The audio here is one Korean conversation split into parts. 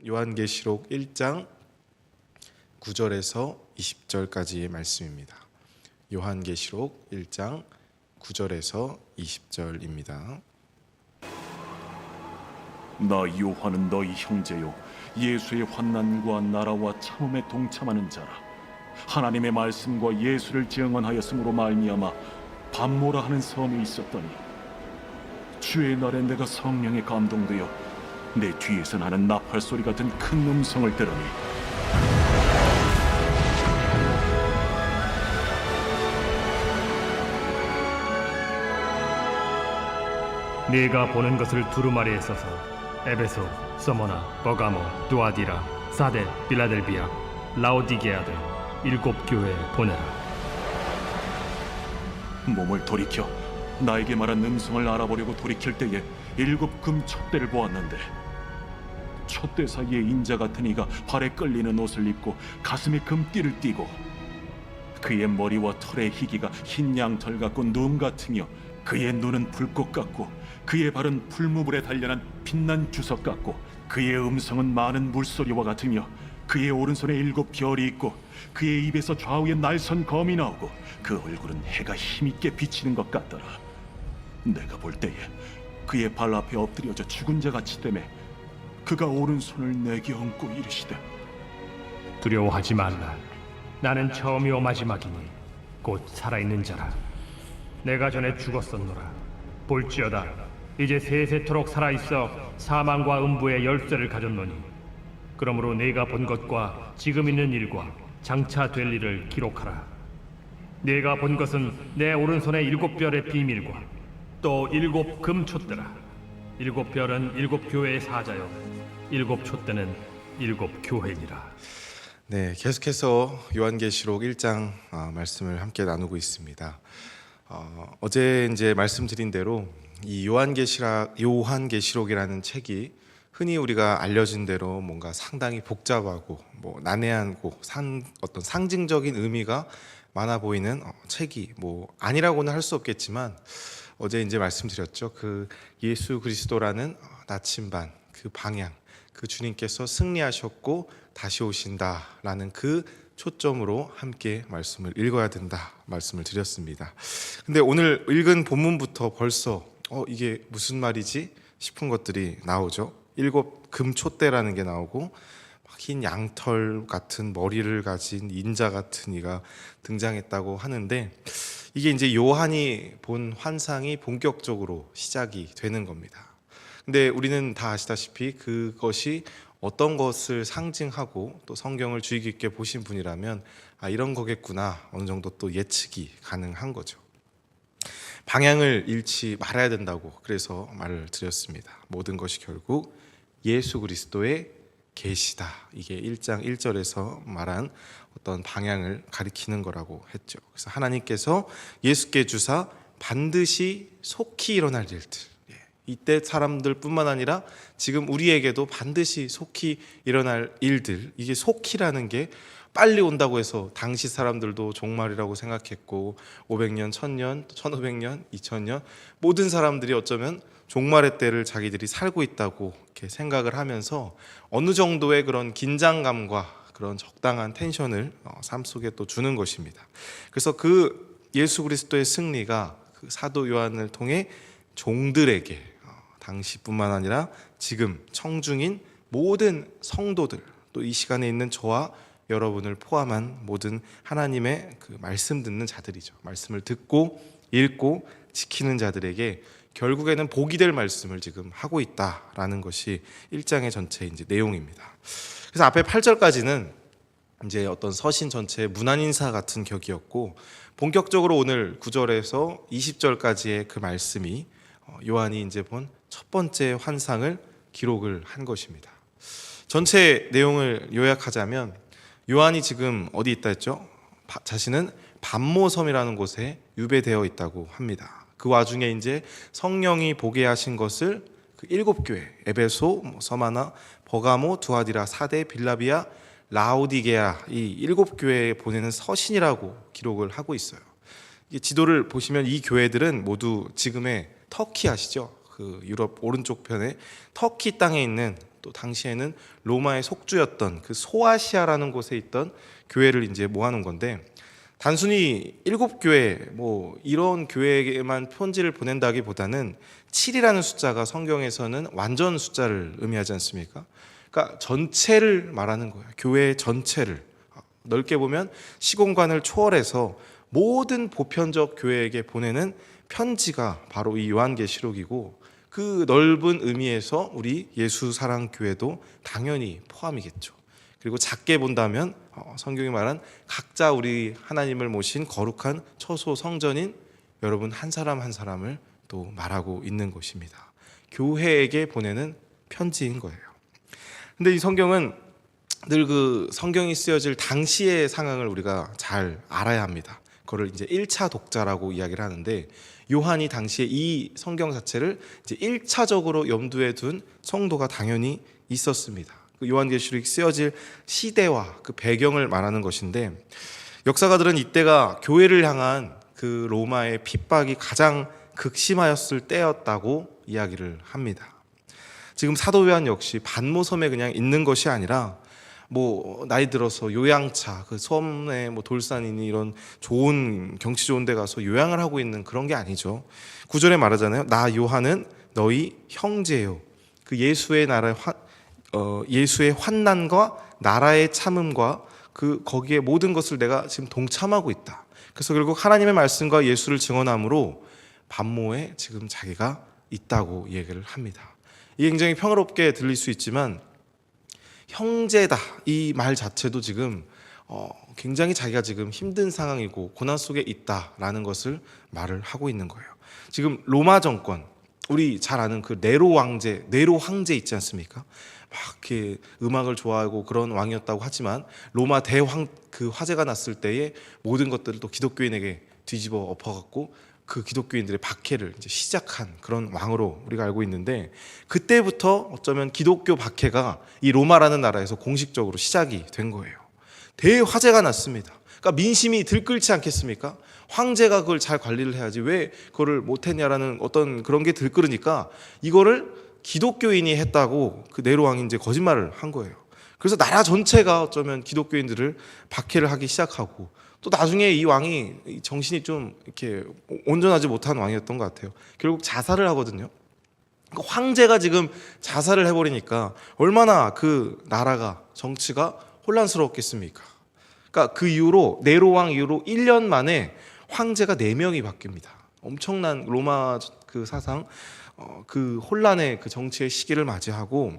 요한계시록 1장 9절에서 20절까지의 말씀입니다. 요한계시록 1장 9절에서 20절입니다. 나 요한은 너희 형제요 예수의 환난과 나라와 참음에 동참하는 자라. 하나님의 말씀과 예수를 증언하였으므로 말미암아 밤모라 하는 섬이 있었더니 주의 날에 내가 성령에 감동되어 내 뒤에서 나는 나팔 소리 같은 큰 음성을 들으니 네가 보는 것을 두루마리에 써서 에베소, 서머나, 버가모, 두아디라, 사데, 빌라델비아, 라오디게아들 일곱 교회에 보내라. 몸을 돌이켜 나에게 말한 음성을 알아보려고 돌이킬 때에 일곱 금 촛대를 보았는데 촛대 사이에 인자 같은 이가 발에 끌리는 옷을 입고 가슴에 금띠를 띠고 그의 머리와 털의 희기가 흰 양털 같고 눈 같으며 그의 눈은 불꽃 같고 그의 발은 풀무불에 단련한 빛난 주석 같고 그의 음성은 많은 물소리와 같으며 그의 오른손에 일곱 별이 있고 그의 입에서 좌우에 날선 검이 나오고 그 얼굴은 해가 힘있게 비치는 것 같더라. 내가 볼 때에 그의 발 앞에 엎드려져 죽은 자 같이 되매 그가 오른손을 내게 얹고 이르시되 두려워하지 말라. 나는 처음이요 마지막이니 곧 살아있는 자라. 내가 전에 죽었었노라. 볼지어다 이제 세세토록 살아있어 사망과 음부의 열쇠를 가졌노니 그러므로 네가 본 것과 지금 있는 일과 장차 될 일을 기록하라. 네가 본 것은 내 오른손의 일곱 별의 비밀과 또 일곱 금 촛대라. 일곱 별은 일곱 교회의 사자요 일곱 촛대는 일곱 교회니라. 네, 계속해서 요한계시록 1장 말씀을 함께 나누고 있습니다. 어제 이제 말씀드린 대로 이 요한계시록이라는 책이 흔히 우리가 알려진 대로 뭔가 상당히 복잡하고 난해하고 어떤 상징적인 의미가 많아 보이는 책이 아니라고는 할 수 없겠지만 어제 이제 말씀드렸죠. 그 예수 그리스도라는 나침반, 그 방향, 그 주님께서 승리하셨고 다시 오신다라는 그 초점으로 함께 말씀을 읽어야 된다 말씀을 드렸습니다. 근데 오늘 읽은 본문부터 벌써 이게 무슨 말이지 싶은 것들이 나오죠. 일곱 금촛대라는 게 나오고 흰 양털 같은 머리를 가진 인자 같은 이가 등장했다고 하는데 이게 이제 요한이 본 환상이 본격적으로 시작이 되는 겁니다. 근데 우리는 다 아시다시피 그것이 어떤 것을 상징하고 또 성경을 주의 깊게 보신 분이라면 이런 거겠구나 어느 정도 또 예측이 가능한 거죠. 방향을 잃지 말아야 된다고 그래서 말을 드렸습니다. 모든 것이 결국 예수 그리스도의 계시다. 이게 1장 1절에서 말한 어떤 방향을 가리키는 거라고 했죠. 그래서 하나님께서 예수께 주사 반드시 속히 일어날 일들, 이때 사람들뿐만 아니라 지금 우리에게도 반드시 속히 일어날 일들, 이게 속히라는 게 빨리 온다고 해서 당시 사람들도 종말이라고 생각했고 500년, 1000년, 1500년, 2000년 모든 사람들이 어쩌면 종말의 때를 자기들이 살고 있다고 이렇게 생각을 하면서 어느 정도의 그런 긴장감과 그런 적당한 텐션을 삶 속에 또 주는 것입니다. 그래서 그 예수 그리스도의 승리가 그 사도 요한을 통해 종들에게 당시뿐만 아니라 지금 청중인 모든 성도들 또 이 시간에 있는 저와 여러분을 포함한 모든 하나님의 그 말씀 듣는 자들이죠. 말씀을 듣고 읽고 지키는 자들에게 결국에는 복이 될 말씀을 지금 하고 있다라는 것이 1장의 전체 이제 내용입니다. 그래서 앞에 8절까지는 이제 어떤 서신 전체의 문안 인사 같은 격이었고 본격적으로 오늘 9절에서 20절까지의 그 말씀이 요한이 이제 본 첫 번째 환상을 기록을 한 것입니다. 전체 내용을 요약하자면 요한이 지금 어디 있다 했죠? 자신은 밤모섬이라는 곳에 유배되어 있다고 합니다. 그 와중에 이제 성령이 보게 하신 것을 그 일곱 교회 에베소, 서마나, 버가모, 두아디라, 사데, 빌라비아, 라오디게아 이 일곱 교회에 보내는 서신이라고 기록을 하고 있어요. 이 지도를 보시면 이 교회들은 모두 지금의 터키 아시죠? 그 유럽 오른쪽 편에 터키 땅에 있는 또 당시에는 로마의 속주였던 그 소아시아라는 곳에 있던 교회를 이제 모아놓은 건데, 단순히 7교회 뭐 이런 교회에게만 편지를 보낸다기보다는 7이라는 숫자가 성경에서는 완전 숫자를 의미하지 않습니까? 그러니까 전체를 말하는 거예요. 교회 전체를. 넓게 보면 시공간을 초월해서 모든 보편적 교회에게 보내는 편지가 바로 이 요한계시록이고, 그 넓은 의미에서 우리 예수사랑교회도 당연히 포함이겠죠. 그리고 작게 본다면 성경이 말한 각자 우리 하나님을 모신 거룩한 처소 성전인 여러분 한 사람 한 사람을 또 말하고 있는 것입니다. 교회에게 보내는 편지인 거예요. 근데 이 성경은 늘 그 성경이 쓰여질 당시의 상황을 우리가 잘 알아야 합니다. 그거를 이제 1차 독자라고 이야기를 하는데, 요한이 당시에 이 성경 자체를 이제 1차적으로 염두에 둔 성도가 당연히 있었습니다. 그 요한계시록이 쓰여질 시대와 그 배경을 말하는 것인데, 역사가들은 이때가 교회를 향한 그 로마의 핍박이 가장 극심하였을 때였다고 이야기를 합니다. 지금 사도 요한 역시 반모섬에 그냥 있는 것이 아니라 뭐 나이 들어서 요양차, 그 섬에 뭐 돌산이니 이런 좋은 경치 좋은 데 가서 요양을 하고 있는 그런 게 아니죠. 9절에 말하잖아요. 나 요한은 너희 형제요. 그 예수의 나라의 예수의 환난과 나라의 참음과 그 거기에 모든 것을 내가 지금 동참하고 있다. 그래서 결국 하나님의 말씀과 예수를 증언함으로 반모에 지금 자기가 있다고 얘기를 합니다. 이 굉장히 평화롭게 들릴 수 있지만 형제다 이 말 자체도 지금 굉장히 자기가 지금 힘든 상황이고 고난 속에 있다라는 것을 말을 하고 있는 거예요. 지금 로마 정권, 우리 잘 아는 그 네로 황제 있지 않습니까? 막 이렇게 음악을 좋아하고 그런 왕이었다고 하지만 로마 대황 그 화재가 났을 때에 모든 것들을 또 기독교인에게 뒤집어 엎어갖고 그 기독교인들의 박해를 이제 시작한 그런 왕으로 우리가 알고 있는데, 그때부터 어쩌면 기독교 박해가 이 로마라는 나라에서 공식적으로 시작이 된 거예요. 대화재가 났습니다. 그러니까 민심이 들끓지 않겠습니까? 황제가 그걸 잘 관리를 해야지 왜 그거를 못했냐라는 어떤 그런 게 들끓으니까 이거를 기독교인이 했다고 그 네로 왕이 이제 거짓말을 한 거예요. 그래서 나라 전체가 어쩌면 기독교인들을 박해를 하기 시작하고, 또 나중에 이 왕이 정신이 좀 이렇게 온전하지 못한 왕이었던 것 같아요. 결국 자살을 하거든요. 그러니까 황제가 지금 자살을 해버리니까 얼마나 그 나라가 정치가 혼란스러웠겠습니까? 그러니까 그 이후로 네로 왕 이후로 1년 만에 황제가 4명이 바뀝니다. 엄청난 로마 그 사상 그 혼란의 그 정치의 시기를 맞이하고,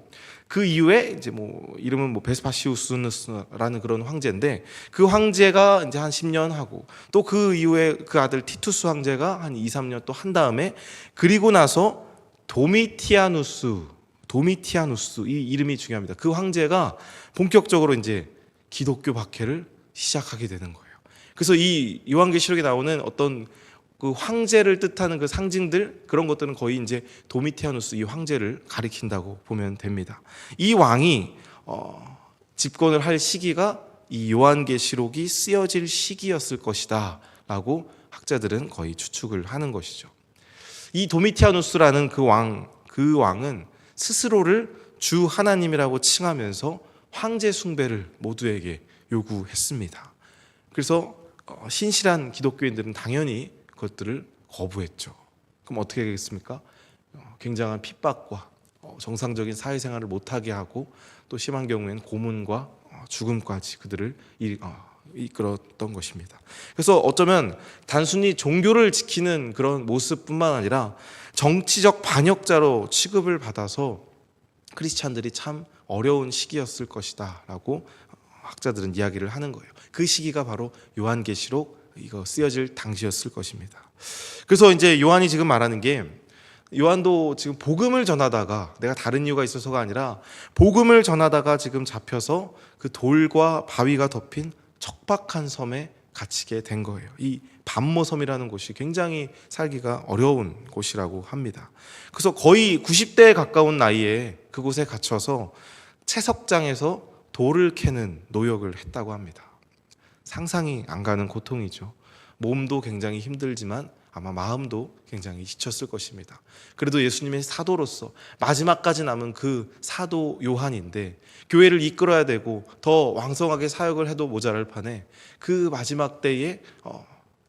그 이후에 이제 뭐 이름은 뭐 베스파시우스라는 그런 황제인데, 그 황제가 이제 한 10년 하고, 또 그 이후에 그 아들 티투스 황제가 한 2, 3년 또 한 다음에, 그리고 나서 도미티아누스 이 이름이 중요합니다. 그 황제가 본격적으로 이제 기독교 박해를 시작하게 되는 거예요. 그래서 이 요한계시록에 나오는 어떤 그 황제를 뜻하는 그 상징들, 그런 것들은 거의 이제 도미티아누스 이 황제를 가리킨다고 보면 됩니다. 이 왕이 집권을 할 시기가 이 요한계시록이 쓰여질 시기였을 것이다 라고 학자들은 거의 추측을 하는 것이죠. 이 도미티아누스라는 그 왕은 스스로를 주 하나님이라고 칭하면서 황제 숭배를 모두에게 요구했습니다. 그래서 신실한 기독교인들은 당연히 그것들을 거부했죠. 그럼 어떻게 되겠습니까? 굉장한 핍박과 정상적인 사회생활을 못하게 하고, 또 심한 경우에는 고문과 죽음까지 그들을 이끌었던 것입니다. 그래서 어쩌면 단순히 종교를 지키는 그런 모습뿐만 아니라 정치적 반역자로 취급을 받아서 크리스찬들이 참 어려운 시기였을 것이다 라고 학자들은 이야기를 하는 거예요. 그 시기가 바로 요한계시록 이거 쓰여질 당시였을 것입니다. 그래서 이제 요한이 지금 말하는 게, 요한도 지금 복음을 전하다가, 내가 다른 이유가 있어서가 아니라 복음을 전하다가 지금 잡혀서 그 돌과 바위가 덮인 척박한 섬에 갇히게 된 거예요. 이 반모섬이라는 곳이 굉장히 살기가 어려운 곳이라고 합니다. 그래서 거의 90대에 가까운 나이에 그곳에 갇혀서 채석장에서 돌을 캐는 노역을 했다고 합니다. 상상이 안 가는 고통이죠. 몸도 굉장히 힘들지만 아마 마음도 굉장히 지쳤을 것입니다. 그래도 예수님의 사도로서 마지막까지 남은 그 사도 요한인데 교회를 이끌어야 되고 더 왕성하게 사역을 해도 모자랄 판에 그 마지막 때에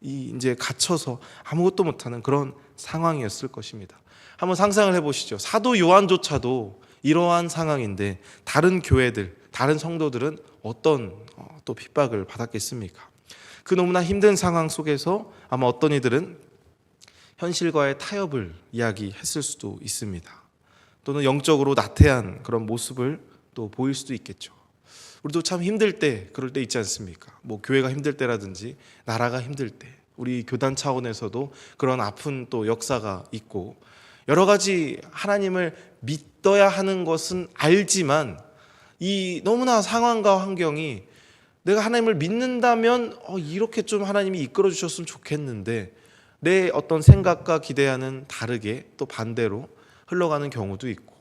이제 갇혀서 아무것도 못하는 그런 상황이었을 것입니다. 한번 상상을 해보시죠. 사도 요한조차도 이러한 상황인데 다른 교회들, 다른 성도들은 어떤 또 핍박을 받았겠습니까? 그 너무나 힘든 상황 속에서 아마 어떤 이들은 현실과의 타협을 이야기했을 수도 있습니다. 또는 영적으로 나태한 그런 모습을 또 보일 수도 있겠죠. 우리도 참 힘들 때 그럴 때 있지 않습니까? 뭐 교회가 힘들 때라든지 나라가 힘들 때 우리 교단 차원에서도 그런 아픈 또 역사가 있고 여러 가지 하나님을 믿어야 하는 것은 알지만 이 너무나 상황과 환경이 내가 하나님을 믿는다면 이렇게 좀 하나님이 이끌어 주셨으면 좋겠는데 내 어떤 생각과 기대와는 다르게 또 반대로 흘러가는 경우도 있고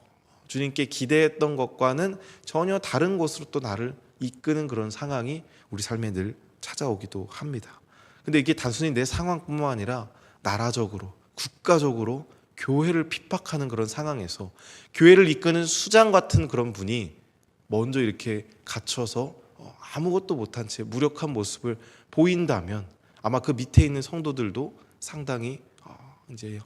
주님께 기대했던 것과는 전혀 다른 곳으로 또 나를 이끄는 그런 상황이 우리 삶에 늘 찾아오기도 합니다. 근데 이게 단순히 내 상황뿐만 아니라 나라적으로 국가적으로 교회를 핍박하는 그런 상황에서 교회를 이끄는 수장 같은 그런 분이 먼저 이렇게 갇혀서 아무것도 못한 채 무력한 모습을 보인다면 아마 그 밑에 있는 성도들도 상당히 이제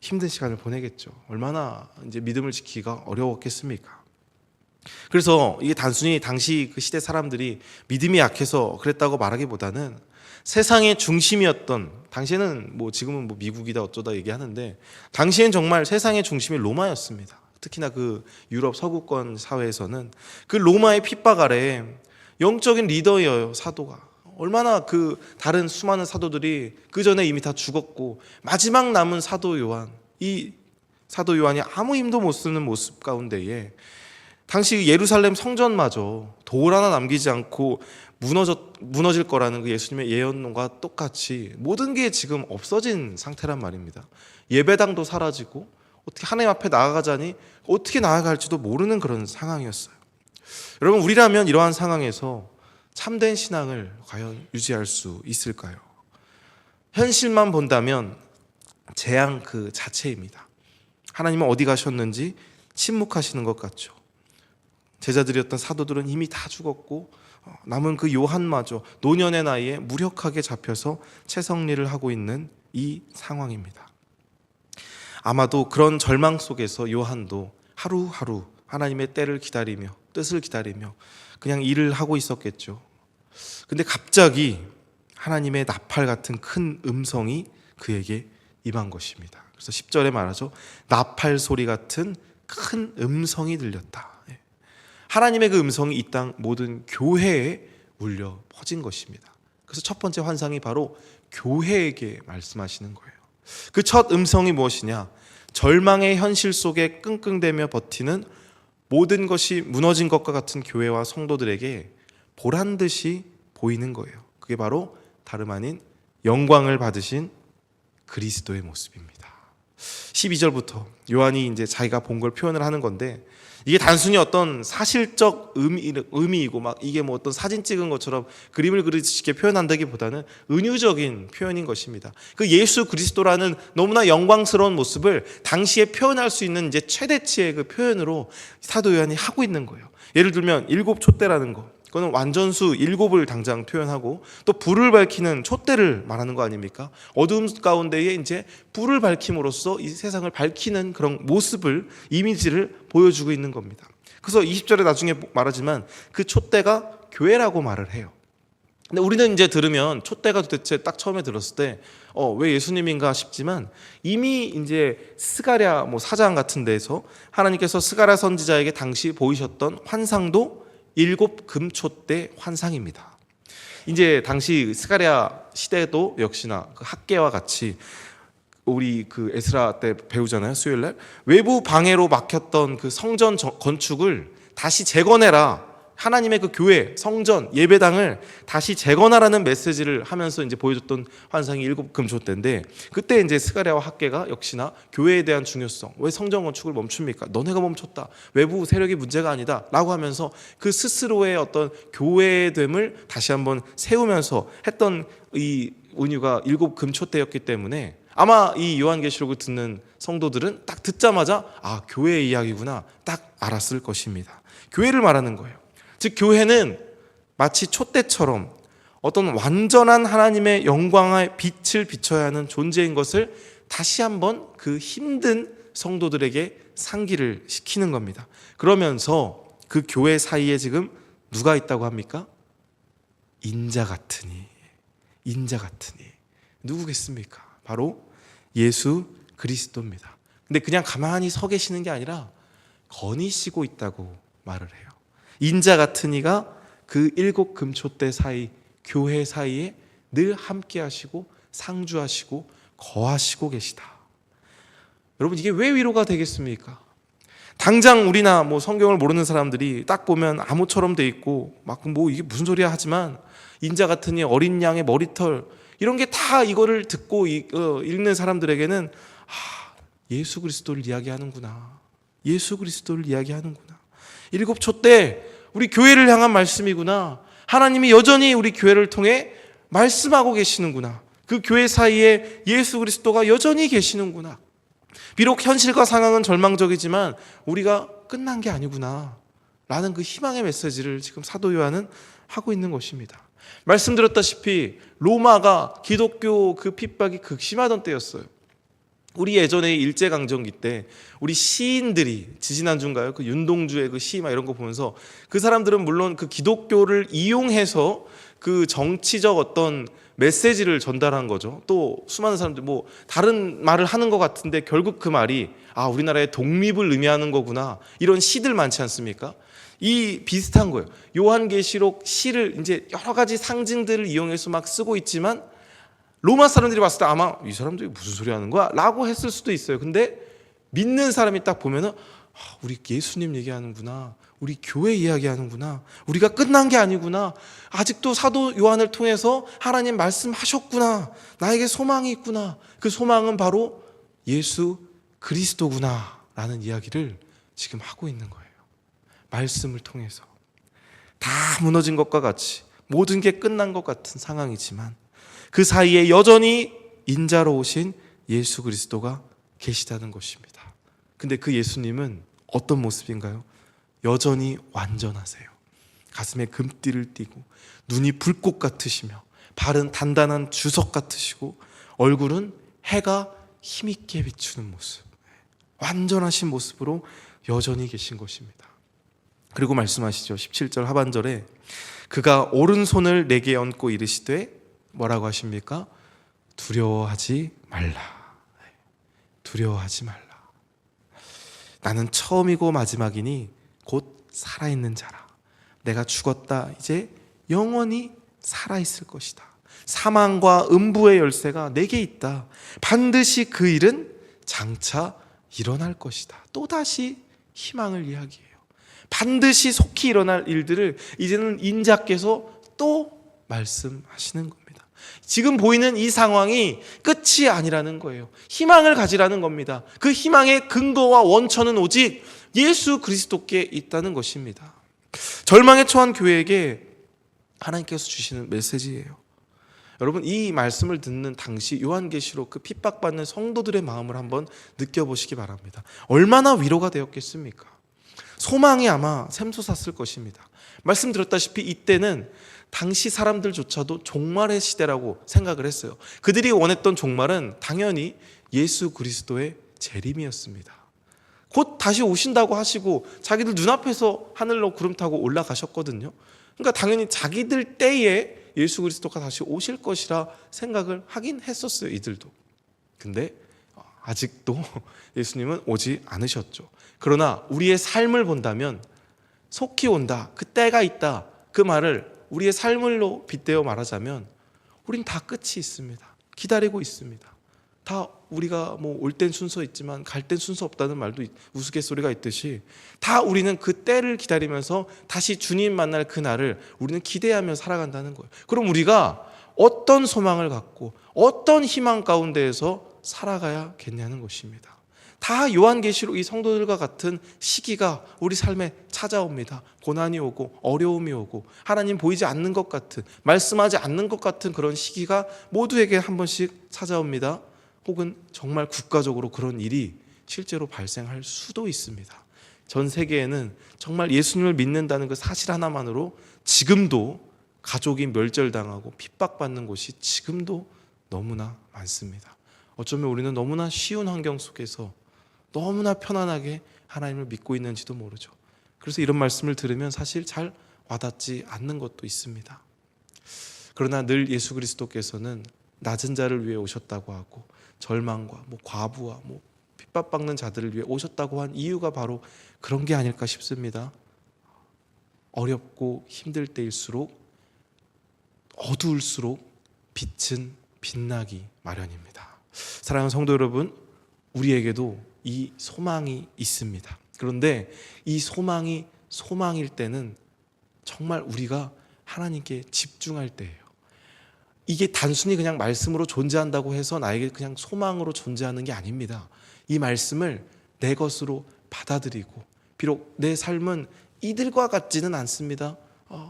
힘든 시간을 보내겠죠. 얼마나 이제 믿음을 지키기가 어려웠겠습니까? 그래서 이게 단순히 당시 그 시대 사람들이 믿음이 약해서 그랬다고 말하기보다는 세상의 중심이었던 당시에는 뭐 지금은 뭐 미국이다 어쩌다 얘기하는데 당시엔 정말 세상의 중심이 로마였습니다. 특히나 그 유럽 서구권 사회에서는 그 로마의 핍박 아래에 영적인 리더예요, 사도가. 얼마나 그 다른 수많은 사도들이 그 전에 이미 다 죽었고 마지막 남은 사도 요한, 이 사도 요한이 아무 힘도 못 쓰는 모습 가운데에 당시 예루살렘 성전마저 돌 하나 남기지 않고 무너질 거라는 그 예수님의 예언과 똑같이 모든 게 지금 없어진 상태란 말입니다. 예배당도 사라지고 어떻게 하나님 앞에 나아가자니 어떻게 나아갈지도 모르는 그런 상황이었어요. 여러분, 우리라면 이러한 상황에서 참된 신앙을 과연 유지할 수 있을까요? 현실만 본다면 재앙 그 자체입니다. 하나님은 어디 가셨는지 침묵하시는 것 같죠. 제자들이었던 사도들은 이미 다 죽었고 남은 그 요한마저 노년의 나이에 무력하게 잡혀서 채성리를 하고 있는 이 상황입니다. 아마도 그런 절망 속에서 요한도 하루하루 하나님의 때를 기다리며 뜻을 기다리며 그냥 일을 하고 있었겠죠. 근데 갑자기 하나님의 나팔 같은 큰 음성이 그에게 임한 것입니다. 그래서 10절에 말하죠. 나팔 소리 같은 큰 음성이 들렸다. 하나님의 그 음성이 이 땅 모든 교회에 울려 퍼진 것입니다. 그래서 첫 번째 환상이 바로 교회에게 말씀하시는 거예요. 그 첫 음성이 무엇이냐? 절망의 현실 속에 끙끙대며 버티는 모든 것이 무너진 것과 같은 교회와 성도들에게 보란 듯이 보이는 거예요. 그게 바로 다름 아닌 영광을 받으신 그리스도의 모습입니다. 12절부터 요한이 이제 자기가 본 걸 표현을 하는 건데 이게 단순히 어떤 사실적 의미이고 막 이게 뭐 어떤 사진 찍은 것처럼 그림을 그리듯이 표현한다기보다는 은유적인 표현인 것입니다. 그 예수 그리스도라는 너무나 영광스러운 모습을 당시에 표현할 수 있는 이제 최대치의 그 표현으로 사도 요한이 하고 있는 거예요. 예를 들면 일곱 촛대라는 거, 그거는 완전수 일곱을 당장 표현하고 또 불을 밝히는 촛대를 말하는 거 아닙니까? 어두움 가운데에 이제 불을 밝힘으로써 이 세상을 밝히는 그런 모습을, 이미지를 보여주고 있는 겁니다. 그래서 20절에 나중에 말하지만 그 촛대가 교회라고 말을 해요. 근데 우리는 이제 들으면 촛대가 도대체 딱 처음에 들었을 때 왜 예수님인가 싶지만 이미 이제 스가랴 뭐 4장 같은 데서 하나님께서 스가랴 선지자에게 당시 보이셨던 환상도 일곱 금촛대 환상입니다. 이제 당시 스가랴 시대도 역시나 그 학계와 같이 우리 그 에스라 때 배우잖아요. 수요일날 외부 방해로 막혔던 그 성전 건축을 다시 재건해라. 하나님의 그 교회, 성전, 예배당을 다시 재건하라는 메시지를 하면서 이제 보여줬던 환상이 일곱 금촛대인데 그때 이제 스가랴와 학계가 역시나 교회에 대한 중요성, 왜 성전 건축을 멈춥니까? 너네가 멈췄다. 외부 세력이 문제가 아니다. 라고 하면서 그 스스로의 어떤 교회됨을 다시 한번 세우면서 했던 이 은유가 일곱 금촛대였기 때문에 아마 이 요한계시록을 듣는 성도들은 딱 듣자마자 교회의 이야기구나 딱 알았을 것입니다. 교회를 말하는 거예요. 즉 교회는 마치 촛대처럼 어떤 완전한 하나님의 영광의 빛을 비춰야 하는 존재인 것을 다시 한번 그 힘든 성도들에게 상기를 시키는 겁니다. 그러면서 그 교회 사이에 지금 누가 있다고 합니까? 인자 같으니 누구겠습니까? 바로 예수 그리스도입니다. 근데 그냥 가만히 서 계시는 게 아니라 거니시고 있다고 말을 해요. 인자 같으니가 그 7 금초대 사이 교회 사이에 늘 함께 하시고 상주하시고 거하시고 계시다. 여러분 이게 왜 위로가 되겠습니까? 당장 우리나 성경을 모르는 사람들이 딱 보면 암호처럼 돼 있고 이게 무슨 소리야 하지만 인자 같으니 어린 양의 머리털 이런 게 다 이거를 듣고 읽는 사람들에게는 예수 그리스도를 이야기하는구나. 예수 그리스도를 이야기하는구나. 7 촛대 우리 교회를 향한 말씀이구나. 하나님이 여전히 우리 교회를 통해 말씀하고 계시는구나. 그 교회 사이에 예수 그리스도가 여전히 계시는구나. 비록 현실과 상황은 절망적이지만 우리가 끝난 게 아니구나 라는 그 희망의 메시지를 지금 사도 요한은 하고 있는 것입니다. 말씀드렸다시피 로마가 기독교 그 핍박이 극심하던 때였어요. 우리 예전에 일제강점기 때 우리 시인들이 지지난주인가요? 그 윤동주의 그 시 이런 거 보면서 그 사람들은 물론 그 기독교를 이용해서 그 정치적 어떤 메시지를 전달한 거죠. 또 수많은 사람들 다른 말을 하는 것 같은데 결국 그 말이 우리나라의 독립을 의미하는 거구나 이런 시들 많지 않습니까? 이 비슷한 거예요. 요한계시록 시를 이제 여러 가지 상징들을 이용해서 막 쓰고 있지만 로마 사람들이 봤을 때 아마 이 사람들이 무슨 소리 하는 거야? 라고 했을 수도 있어요. 근데 믿는 사람이 딱 보면은 우리 예수님 얘기하는구나. 우리 교회 이야기하는구나. 우리가 끝난 게 아니구나. 아직도 사도 요한을 통해서 하나님 말씀하셨구나. 나에게 소망이 있구나. 그 소망은 바로 예수 그리스도구나 라는 이야기를 지금 하고 있는 거예요. 말씀을 통해서 다 무너진 것과 같이 모든 게 끝난 것 같은 상황이지만 그 사이에 여전히 인자로 오신 예수 그리스도가 계시다는 것입니다. 근데 그 예수님은 어떤 모습인가요? 여전히 완전하세요. 가슴에 금띠를 띠고 눈이 불꽃 같으시며 발은 단단한 주석 같으시고 얼굴은 해가 힘있게 비추는 모습, 완전하신 모습으로 여전히 계신 것입니다. 그리고 말씀하시죠. 17절 하반절에 그가 오른손을 내게 얹고 이르시되 뭐라고 하십니까? 두려워하지 말라. 두려워하지 말라. 나는 처음이고 마지막이니 곧 살아있는 자라. 내가 죽었다 이제 영원히 살아있을 것이다. 사망과 음부의 열쇠가 내게 있다. 반드시 그 일은 장차 일어날 것이다. 또다시 희망을 이야기해요. 반드시 속히 일어날 일들을 이제는 인자께서 또 말씀하시는 겁니다. 지금 보이는 이 상황이 끝이 아니라는 거예요. 희망을 가지라는 겁니다. 그 희망의 근거와 원천은 오직 예수 그리스도께 있다는 것입니다. 절망에 처한 교회에게 하나님께서 주시는 메시지예요. 여러분 이 말씀을 듣는 당시 요한계시록 그 핍박받는 성도들의 마음을 한번 느껴보시기 바랍니다. 얼마나 위로가 되었겠습니까? 소망이 아마 샘솟았을 것입니다. 말씀드렸다시피 이때는 당시 사람들조차도 종말의 시대라고 생각을 했어요. 그들이 원했던 종말은 당연히 예수 그리스도의 재림이었습니다. 곧 다시 오신다고 하시고 자기들 눈앞에서 하늘로 구름 타고 올라가셨거든요. 그러니까 당연히 자기들 때에 예수 그리스도가 다시 오실 것이라 생각을 하긴 했었어요. 이들도. 근데 아직도 예수님은 오지 않으셨죠. 그러나 우리의 삶을 본다면 속히 온다, 그 때가 있다, 그 말을 우리의 삶을로 빗대어 말하자면 우린 다 끝이 있습니다. 기다리고 있습니다. 다 우리가 올 땐 순서 있지만 갈 땐 순서 없다는 말도 우스갯소리가 있듯이 다 우리는 그 때를 기다리면서 다시 주님 만날 그 날을 우리는 기대하며 살아간다는 거예요. 그럼 우리가 어떤 소망을 갖고 어떤 희망 가운데에서 살아가야겠냐는 것입니다. 다 요한계시록 이 성도들과 같은 시기가 우리 삶에 찾아옵니다. 고난이 오고 어려움이 오고 하나님 보이지 않는 것 같은, 말씀하지 않는 것 같은 그런 시기가 모두에게 한 번씩 찾아옵니다. 혹은 정말 국가적으로 그런 일이 실제로 발생할 수도 있습니다. 전 세계에는 정말 예수님을 믿는다는 그 사실 하나만으로 지금도 가족이 멸절당하고 핍박받는 곳이 지금도 너무나 많습니다. 어쩌면 우리는 너무나 쉬운 환경 속에서 너무나 편안하게 하나님을 믿고 있는지도 모르죠. 그래서 이런 말씀을 들으면 사실 잘 와닿지 않는 것도 있습니다. 그러나 늘 예수 그리스도께서는 낮은 자를 위해 오셨다고 하고 절망과 과부와 핍박받는 자들을 위해 오셨다고 한 이유가 바로 그런 게 아닐까 싶습니다. 어렵고 힘들 때일수록 어두울수록 빛은 빛나기 마련입니다. 사랑하는 성도 여러분, 우리에게도 이 소망이 있습니다. 그런데 이 소망이 소망일 때는 정말 우리가 하나님께 집중할 때예요. 이게 단순히 그냥 말씀으로 존재한다고 해서 나에게 그냥 소망으로 존재하는 게 아닙니다. 이 말씀을 내 것으로 받아들이고, 비록 내 삶은 이들과 같지는 않습니다.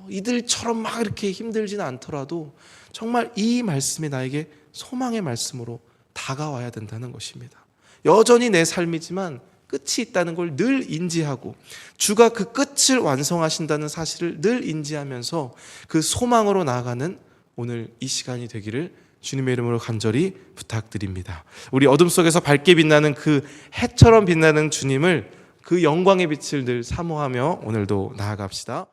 이들처럼 막 이렇게 힘들지는 않더라도 정말 이 말씀이 나에게 소망의 말씀으로 다가와야 된다는 것입니다. 여전히 내 삶이지만 끝이 있다는 걸 늘 인지하고 주가 그 끝을 완성하신다는 사실을 늘 인지하면서 그 소망으로 나아가는 오늘 이 시간이 되기를 주님의 이름으로 간절히 부탁드립니다. 우리 어둠 속에서 밝게 빛나는 그 해처럼 빛나는 주님을, 그 영광의 빛을 늘 사모하며 오늘도 나아갑시다.